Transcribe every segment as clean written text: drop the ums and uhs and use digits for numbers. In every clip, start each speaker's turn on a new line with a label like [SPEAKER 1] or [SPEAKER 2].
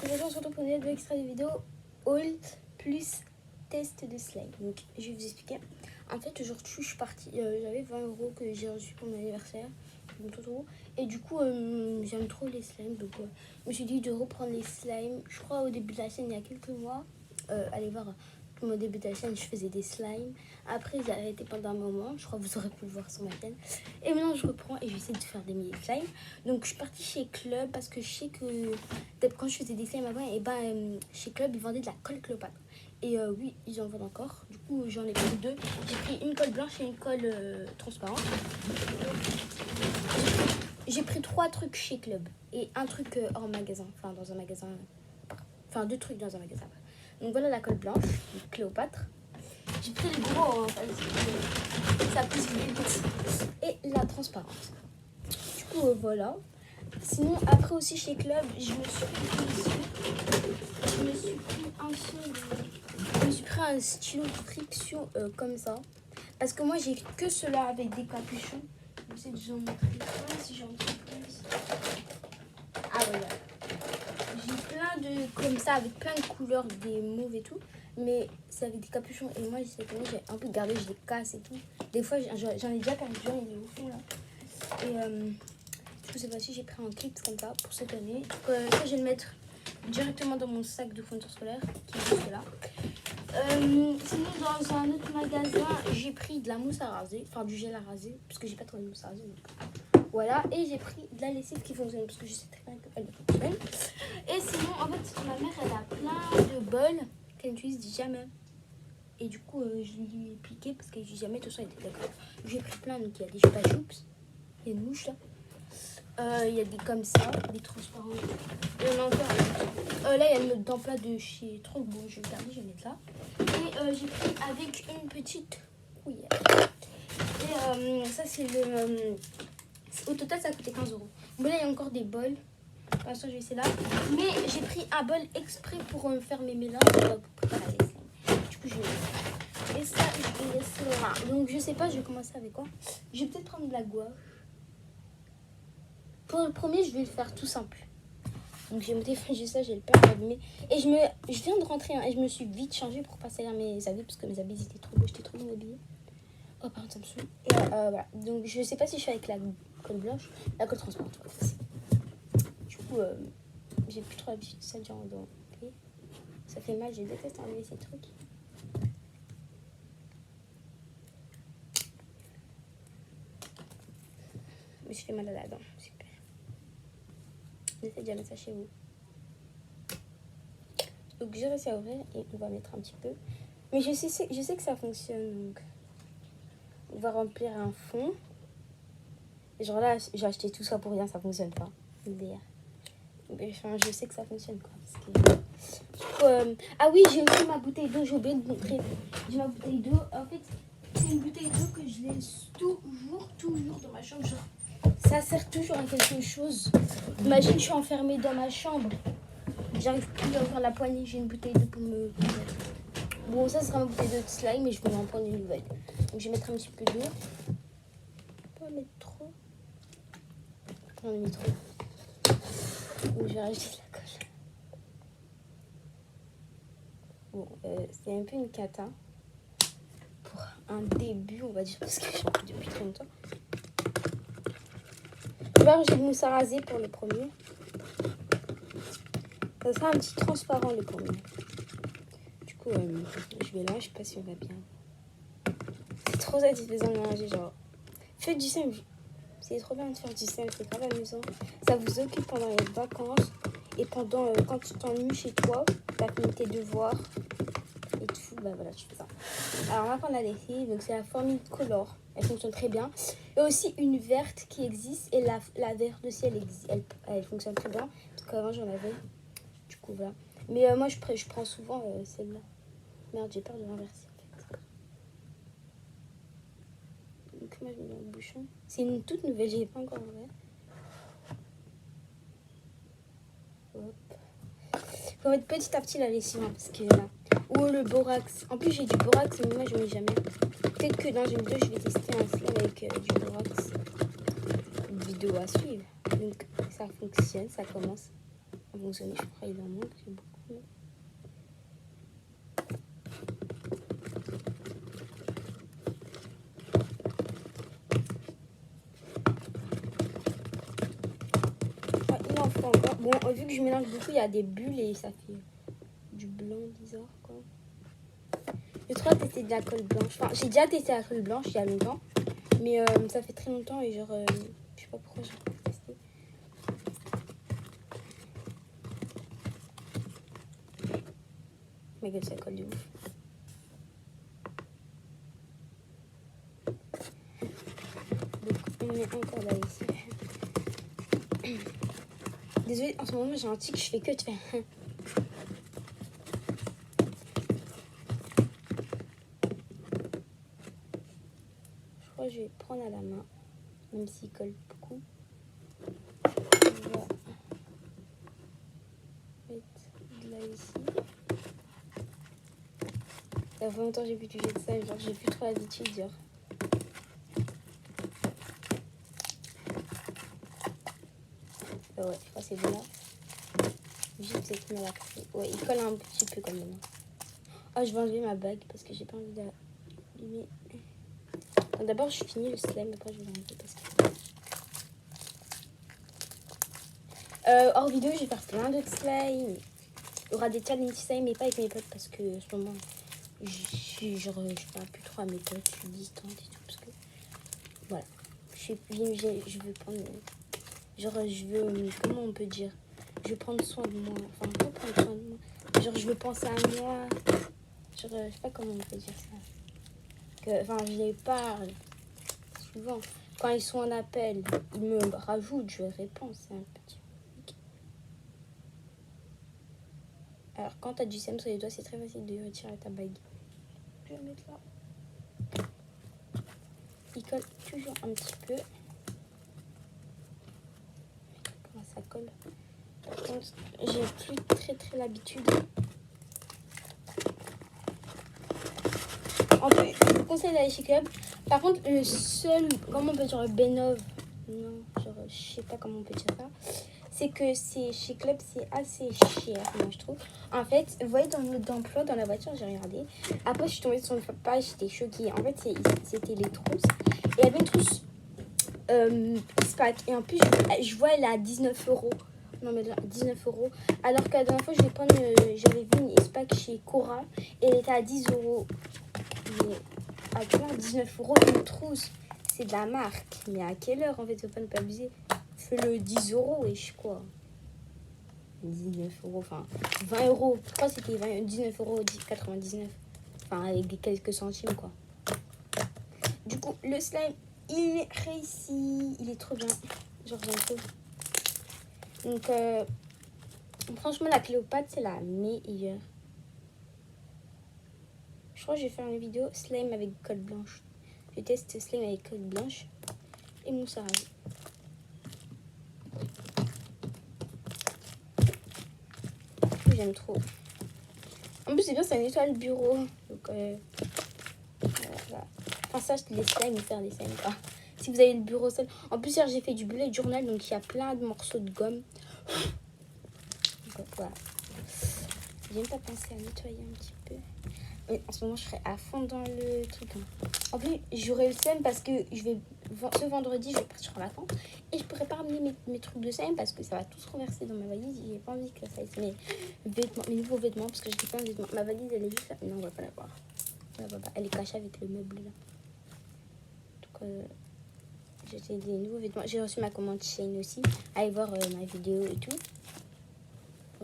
[SPEAKER 1] aujourd'hui on se retrouve pour une nouvelle extrait de vidéo haul plus test de slime. Donc je vais vous expliquer. En fait aujourd'hui je suis partie, j'avais 20 € que j'ai reçu pour mon anniversaire, et du coup j'aime trop les slimes, donc je me suis dit de reprendre les slimes. Je crois au début de la chaîne il y a quelques mois, allez voir mon début de la chaîne, je faisais des slimes. Après j'ai arrêté pendant un moment, je crois que vous aurez pu le voir sur ma chaîne. Et maintenant je reprends et j'essaie de faire des milliers de slimes. Donc je suis partie chez Club parce que je sais que quand je faisais des slimes avant, et chez Club ils vendaient de la colle Cléopâtre. Et oui, ils en vendent encore. Du coup j'en ai pris deux. J'ai pris une colle blanche et une colle transparente. J'ai pris 3 trucs chez Club et un truc hors magasin, enfin dans un magasin, enfin 2 trucs dans un magasin. Donc voilà la colle blanche, Cléopâtre. J'ai pris le gros, hein, parce que ça pousse vite. Et la transparente. Du coup, voilà. Sinon, après aussi chez Club, je me suis pris un stylo friction comme ça. Parce que moi, j'ai que cela avec des capuchons. Je vais essayer de vous en montrer un si j'en trouve plein ici. Ah voilà. J'ai plein de comme ça avec plein de couleurs, des mauves et tout. Mais c'est avec des capuchons. Et moi, j'ai un peu gardé, je les casse et tout. Des fois, j'en ai déjà perdu un, il est au fond là. Et du coup, cette fois-ci, j'ai pris un clip comme ça pour cette année. Donc, ça, je vais le mettre directement dans mon sac de fourniture scolaire qui est juste là. Sinon, dans un autre magasin, j'ai pris de la mousse à raser, enfin du gel à raser, parce que j'ai pas trouvé de mousse à raser. Donc, voilà, et j'ai pris de la lessive qui fonctionne, parce que je sais très bien qu'elle fonctionne. Et sinon, en fait, ma mère, elle a plein de bols qu'elle n'utilise jamais. Et du coup, je lui ai piqué parce qu'elle n'utilise jamais, tout ça, elle était d'accord. J'ai pris plein, donc il y a des chupa choups, il y a une mouche là. Il y a des comme ça, des transparents. Il y en a encore. Là, il y a une note d'emploi de chez Trop Bon. Je vais garder, je vais mettre là. Et j'ai pris avec une petite cuillère. Et ça, c'est le. Au total, ça a coûté 15 €. Bon, là, il y a encore des bols. Pour l'instant, je vais essayer là. Mais j'ai pris un bol exprès pour faire mes mélanges, pour préparer les slimes. Du coup, je vais laisser. Et ça, je vais laisser là. Donc, je sais pas, je vais commencer avec quoi. Je vais peut-être prendre de la gouache. Pour le premier, je vais le faire tout simple. Donc j'ai mon téléphone juste là, j'ai le peur d'abîmer. Et je viens de rentrer, hein, et je me suis vite changée pour passer à mes habits parce que mes habits étaient trop beaux, j'étais trop bien habillée. Oh pardon, ça me saoule. Et voilà. Donc je sais pas si je suis avec la colle blanche, la colle transparente. Du coup, j'ai plus trop l'habitude de ça durant dans. Ça fait mal, je déteste enlever ces trucs. Je me suis fait mal à la dent, super. J'essaie de mettre ça chez vous. Donc j'ai réussi à ouvrir et on va mettre un petit peu. Mais je sais que ça fonctionne. Donc on va remplir un fond. Et genre là, j'ai acheté tout ça pour rien, ça fonctionne pas. Enfin, je sais que ça fonctionne quoi. Parce que, ah oui, j'ai aussi ma bouteille d'eau, j'ai oublié de montrer. J'ai ma bouteille d'eau. En fait, c'est une bouteille d'eau que je laisse toujours dans ma chambre. Genre, ça sert toujours à quelque chose. Imagine, je suis enfermée dans ma chambre. J'arrive plus à ouvrir la poignée, j'ai une bouteille d'eau pour me mettre. Bon, ça sera ma bouteille d'eau de slime, mais je vais en prendre une nouvelle. Donc je vais mettre un petit peu d'eau. Pas mettre trop. J'en ai mis trop. Donc je vais rajouter de la colle. Bon, c'est un peu une cata. Pour un début, on va dire, parce que j'en fais depuis très longtemps. Je vais rajouter de mousse à raser pour le premier. Ça sera un petit transparent le premier. Du coup, je vais là, je sais pas si on va bien. C'est trop satisfaisant de mélanger, genre. Faites du slime. C'est trop bien de faire du slime, c'est grave amusant. Ça vous occupe pendant les vacances et pendant quand tu t'ennuies chez toi, t'as fini tes devoirs et tout, bah voilà, tu fais ça. Alors on va prendre la lessive, donc c'est la formule color, elle fonctionne très bien. Il y a aussi une verte qui existe et la verte aussi elle fonctionne très bien parce qu'avant j'en avais. Du coup voilà. Mais moi je prends souvent celle-là. Merde, j'ai peur de l'inverser en fait. Donc moi je mets dans le bouchon. C'est une toute nouvelle, j'ai pas encore ouvert. Hop. Faut mettre petit à petit la lessive hein, parce que là. Ou le borax. En plus j'ai du borax mais moi je mets jamais. Peut-être que dans une vidéo je vais tester un slime avec du borax. Une vidéo à suivre. Donc ça fonctionne, ça commence. fonctionner. Je crois qu'il en manque, c'est beaucoup. Ah, il en faut encore. Bon, vu que je mélange beaucoup, il y a des bulles et ça fait du blanc bizarre, quoi. J'ai trop testé de la colle blanche. Enfin, j'ai déjà testé la colle blanche il y a longtemps. Mais ça fait très longtemps et genre, je sais pas pourquoi j'ai pas testé. Ma gueule, ça colle de ouf. Donc, on met encore là ici. Désolée, en ce moment, j'ai un tic, je fais que de faire. Je crois que je vais prendre à la main, même s'il colle beaucoup. On va mettre de là ici. Ça fait longtemps que j'ai plus touché de ça, genre j'ai plus trop l'habitude, genre. Ouais, je crois que c'est bon là. Juste peut-être me la couper. Ouais, il colle un petit peu quand même. Ah, je vais enlever ma bague parce que j'ai pas envie d'allumer. D'abord, je finis le slime, après je vais l'enlever parce que... hors vidéo, je vais faire plein d'autres slimes. Il y aura des challenges slime, mais pas avec mes potes parce que en ce moment, je parle plus trop à mes potes, je suis distante et tout parce que voilà. Je veux prendre... Genre, je veux... Comment on peut dire? Je veux prendre soin de moi. Enfin, pas prendre soin de moi. Genre, je veux penser à moi. Genre, je sais pas comment on peut dire ça. Enfin, je les parle souvent. Quand ils sont en appel, ils me rajoutent, je réponds. C'est un petit truc. Alors, quand t'as du sème sur les doigts, c'est très facile de retirer ta bague. Je vais le mettre là. Il colle toujours un petit peu. Comment ça colle? Par contre, j'ai plus très l'habitude. En plus, je vous conseille d'aller chez Club. Par contre, le seul, comment on peut dire Benov, non, genre, je sais pas comment on peut dire ça, c'est que c'est chez Club, c'est assez cher, moi je trouve. En fait, vous voyez dans le mode d'emploi, dans la voiture, j'ai regardé. Après, je suis tombée sur une page, j'étais choquée. En fait, c'était les trousses. Et il y avait une trousse SPAC. Et en plus, je vois, elle est à 19 €. Non, mais là, 19 €. Alors que la dernière fois, j'avais vu une SPAC chez Cora et elle était à 10 €. Mais à quelle heure 19 € une trousse? C'est de la marque. Mais à quelle heure en fait? Faut pas ne pas abuser. Fais-le 10 € et je quoi? 19 €, enfin 20 €. Je crois que c'était 19 € 99. Enfin avec quelques centimes quoi. Du coup, le slime, il est réussi. Il est trop bien. Genre j'aime trop. Donc franchement la Cléopâtre c'est la meilleure. Je crois que je vais faire une vidéo slime avec colle blanche. Je teste slime avec colle blanche et mousse à raser. J'aime trop. En plus, c'est bien, ça nettoie le bureau. Donc, voilà. Enfin, ça, je te laisse slime faire des slimes, quoi. Si vous avez le bureau seul. En plus, hier, j'ai fait du bullet journal, donc il y a plein de morceaux de gomme. Donc, voilà. J'aime pas penser à nettoyer un petit peu. Mais en ce moment, je serai à fond dans le truc. Hein. En plus, j'aurai le seum parce que ce vendredi, je vais partir en vacances. Et je pourrais pas ramener mes trucs de seum parce que ça va tout se renverser dans ma valise. J'ai pas envie que ça aille mes vêtements, mes nouveaux vêtements parce que j'ai plein de vêtements. Ma valise, elle est juste là. Non, on va pas la voir. Elle est cachée avec le meuble là. Donc, j'ai des nouveaux vêtements. J'ai reçu ma commande Shein aussi. Allez voir ma vidéo et tout.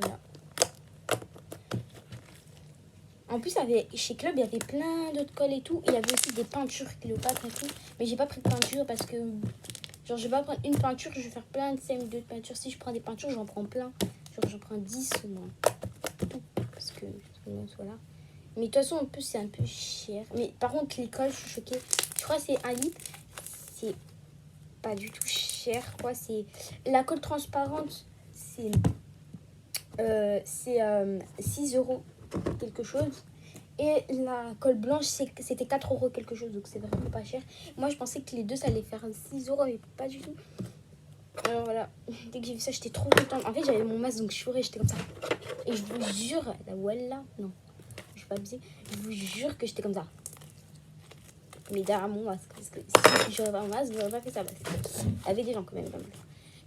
[SPEAKER 1] Voilà. En plus, chez Club, il y avait plein d'autres colles et tout. Il y avait aussi des peintures Cléopâtre et tout. Mais j'ai pas pris de peinture parce que... Genre, je vais pas prendre une peinture, je vais faire plein de sèmes d'autres peintures. Si je prends des peintures, j'en prends plein. Genre, j'en prends 10 au moins. Parce que... Voilà. Mais de toute façon, en plus, c'est un peu cher. Mais par contre, les colles, je suis choquée. Je crois que c'est un litre. C'est pas du tout cher, quoi. C'est... La colle transparente, c'est 6 € quelque chose. Et la colle blanche, c'était 4 € quelque chose. Donc c'est vraiment pas cher. Moi, je pensais que les deux, ça allait faire 6 €, mais pas du tout. Alors voilà, dès que j'ai vu ça, j'étais trop contente. En fait, j'avais mon masque, donc je ferais, j'étais comme ça. Et je vous jure, la Walla, non, je vais pas abuser. Je vous jure que j'étais comme ça. Mais derrière mon masque, parce que si j'aurais pas mon masque, j'aurais pas fait ça. Il y avait des gens quand même dans le masque.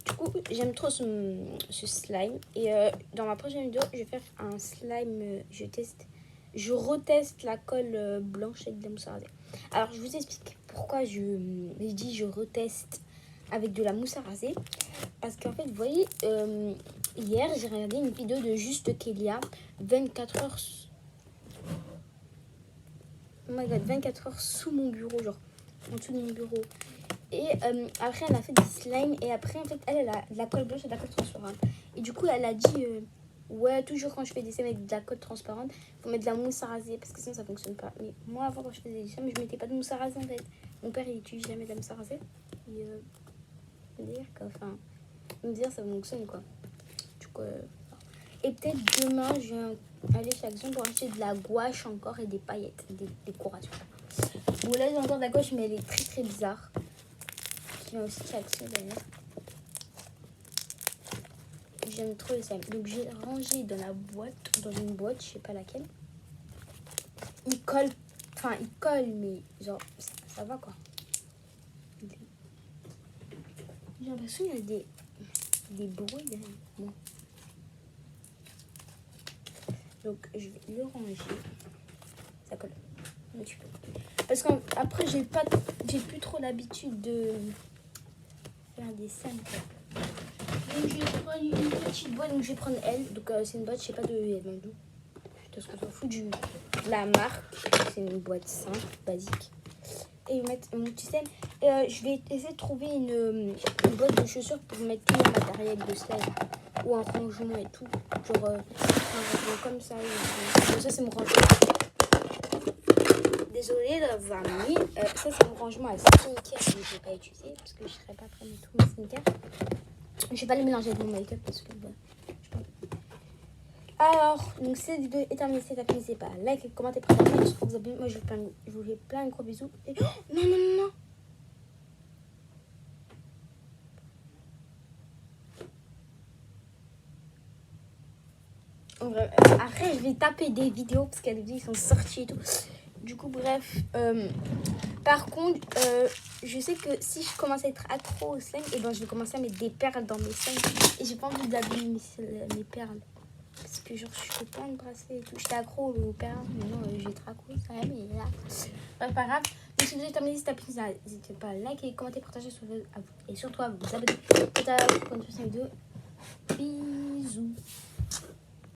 [SPEAKER 1] Du coup, j'aime trop ce slime. Et dans ma prochaine vidéo, je vais faire un slime. Je reteste la colle blanche avec de la mousse à raser. Alors, je vous explique pourquoi je dis je reteste avec de la mousse à raser. Parce qu'en fait, vous voyez, hier, j'ai regardé une vidéo de Juste Kélia, 24 heures. Oh my god, 24 heures sous mon bureau, genre en dessous de mon bureau. Et après, elle a fait des slimes. Et après, en fait, elle a de la colle blanche et de la colle transparente. Et du coup, elle a dit ouais, toujours quand je fais des slimes avec de la colle transparente, faut mettre de la mousse à raser parce que sinon ça fonctionne pas. Mais moi, avant, quand je faisais des slimes, je mettais pas de mousse à raser en fait. Mon père, il utilise jamais de la mousse à raser. Et il me dit ça fonctionne quoi. Du coup, et peut-être demain, je vais aller chez Action pour acheter de la gouache encore et des paillettes, des décorations. Bon, là, j'ai encore de la gouache, mais elle est très très bizarre. Je viens aussi chez Action d'ailleurs. J'aime trop les slimes. Donc, j'ai rangé dans la boîte, dans une boîte, je sais pas laquelle. Il colle, mais genre, ça va quoi. J'ai l'impression qu'il y a des bruits derrière moi. Donc, je vais le ranger. Ça colle un petit peu. Parce qu'après, j'ai plus trop l'habitude de faire des scènes. Donc, je vais prendre une petite boîte. Donc, je vais prendre elle. Donc, c'est une boîte, je sais pas de elle. Parce qu'on s'en fout de la marque. C'est une boîte simple, basique. Et mettre mon petit slime. Et je vais essayer de trouver une boîte de chaussures pour mettre tout mon matériel de slime. Ou un rangement et tout. Genre, un rangement comme ça. Donc, ça, c'est mon rangement. Désolée d'avoir mis. Ça, c'est mon rangement à skincare que je ne vais pas utiliser. Parce que je ne serai pas prête de tout mon skincare. Je ne vais pas le mélanger avec mon make-up parce que je sais pas. Alors, donc cette vidéo est terminée. Si t'as n'hésitez pas à liker, commenter, partager. J'espère que vous avez. Moi, je vous fais plein de gros bisous. Et... Oh, non, non, non, non. Après, je vais taper des vidéos parce qu'il y a des vidéos qui sont sorties et tout. Du coup, bref. Par contre, je sais que si je commence à être accro au slime, et ben je vais commencer à mettre des perles dans mes slimes. Et j'ai pas envie d'abîmer mes perles. Parce que genre, je fais plein de bracelets et tout. J'étais accro aux perles. Mais non, j'ai été accro, ça va, mais là. Bref, pas grave. Donc, si vous avez terminé cette vidéo, n'hésitez pas à liker, commenter, partager et surtout à vous abonner. Pour une prochaine vidéo. Bisous.